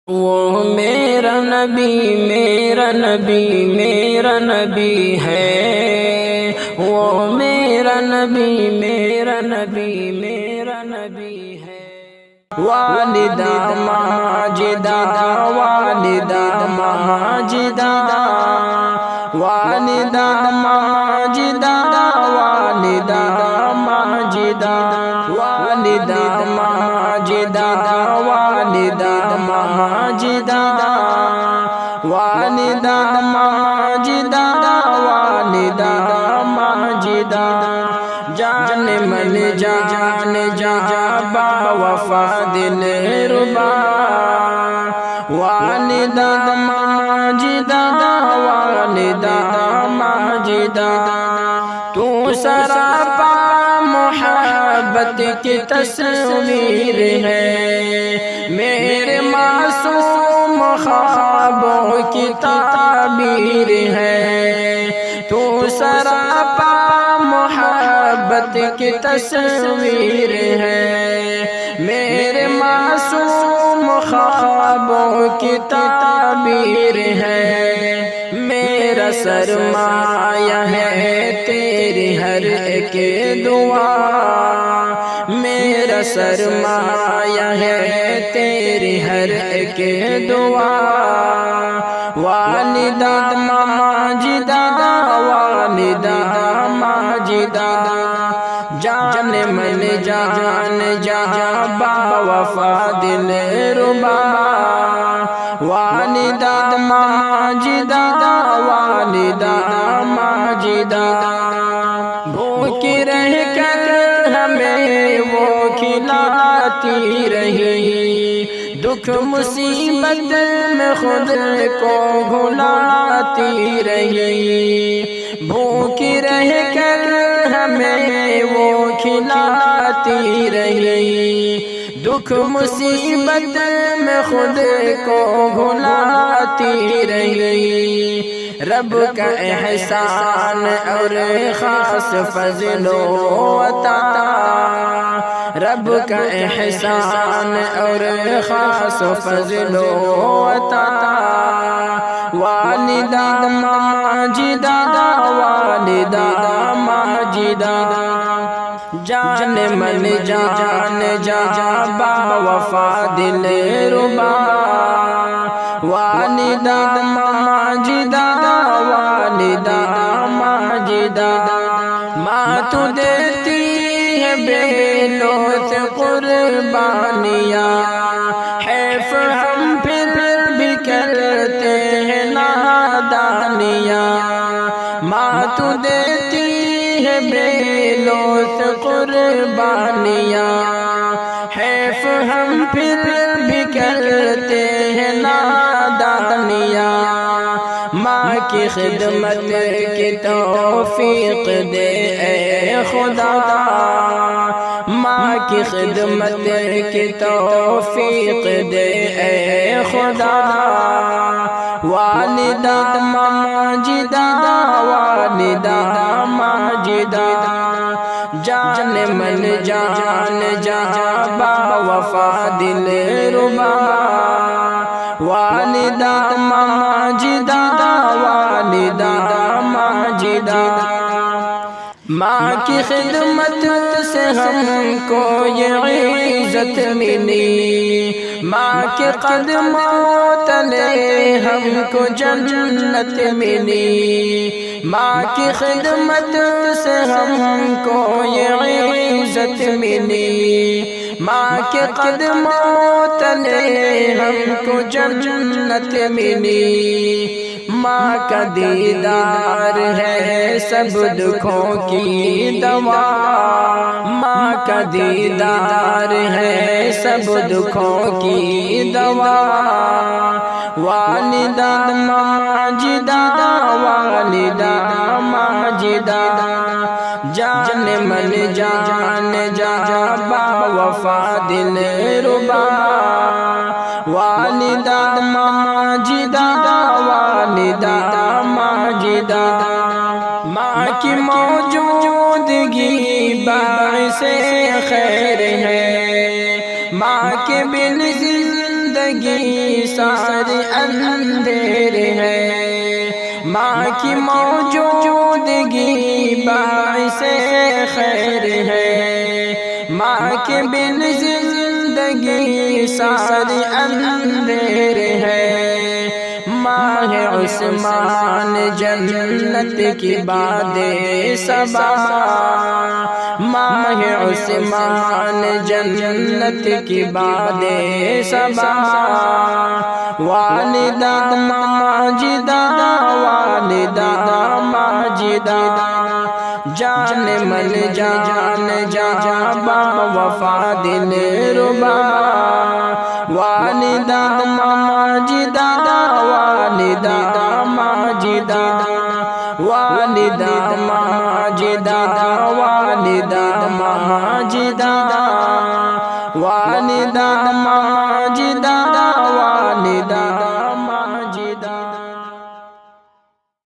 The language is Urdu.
وہ میرا نبی میرا نبی میرا نبی ہے، وہ میرا نبی میرا نبی میرا نبی ہے۔ والدہ ماجدہ والدہ ماجدہ والدہ ماجدہ والدہ ماجدہ والدہ ماجدہ والدہ ماجدہ والدہ ماجدہ والدہ ماجدہ جان من جان جہاں با وفا دل ربا والدہ ماجدہ والدہ ماجدہ تو سراپا محبت کی تصویر ہے، میرے معصوم خوابوں کی تعبیر ہے، تو سراپا محبت کی تصویر ہے، میرے معصوم خوابوں کی تعبیر ہے، میرا سرمایہ ہے تیری ہر ایک دعا، میرا سرمایہ ہے تیری ہر ایک دعا، والدہ ماجدہ والدہ ماجدہ جان من جان جہاں با وفا دل ربا، والدہ ماجدہ والدہ ماجدہ بھوکی رہ کر ہمیں وہ کھلاتی رہی، دکھ مصیبت میں خود کو بھلاتی رہی، بھوکی رہ کر ہمیں وہ کھلاتی رہی، دکھ مصیبت میں خود کو بھلاتی رہی، رب کا احسان اور خاص فضل و عطا، رب کا احسان اور خاص فضل و عطا، والدہ ماجدہ والدہ ماجدہ جان من جان جہاں با وفا دل ربا، والدہ ماجدہ والدہ ماجدہ ماں تو دیتی ہے بے لوث قربانیاں، حیف ہم پھر بھی کرتے ہیں نادانیاں، ماں تو دیتی ہے بے لوث قربانیاں، حیف ہم پھر بھی کرتے ہیں نادانیاں، ماں کی خدمت کی توفیق دے اے خدا، ماں کی خدمت کی توفیق دے اے خدا، والدہ ماجدہ والدہ ماجدہ جان من جان جہاں با وفا دل ربا، والدہ ماجدہ والدہ ماجدہ ماں کی خدمت سے ہم کو یہ عزت ملی، ماں کے قدموں تلے ہم کو جنت ملی، ماں کی خدمت سے ہم کو یہ عزت ملی، ماں کے قدموں تلے ہم کو جنت ملی، ماں کا دیدار ہے سب دکھوں کی دوا، ماں کا دیدار ہے سب دکھوں کی دوا، والدہ ماجدہ والدہ ماجدہ جان من جان جہاں با وفا دل ربا، والدہ ماجدہ والدہ ماجدہ ماں کی موجودگی باعث خیر ہے، ماں کے بن زندگی زندگی ساری اندھیر ہے، ماں کی موجودگی باعث خیر ہے، ماں کے بن زندگی ساری اندھیر ہے۔ ماہ عثمان جنت کی باد صبا، ماہ عثمان جنت کی باد صبا، والدہ ماجدہ والدہ ماجدہ، جان من جان جا با وفا دل ربا،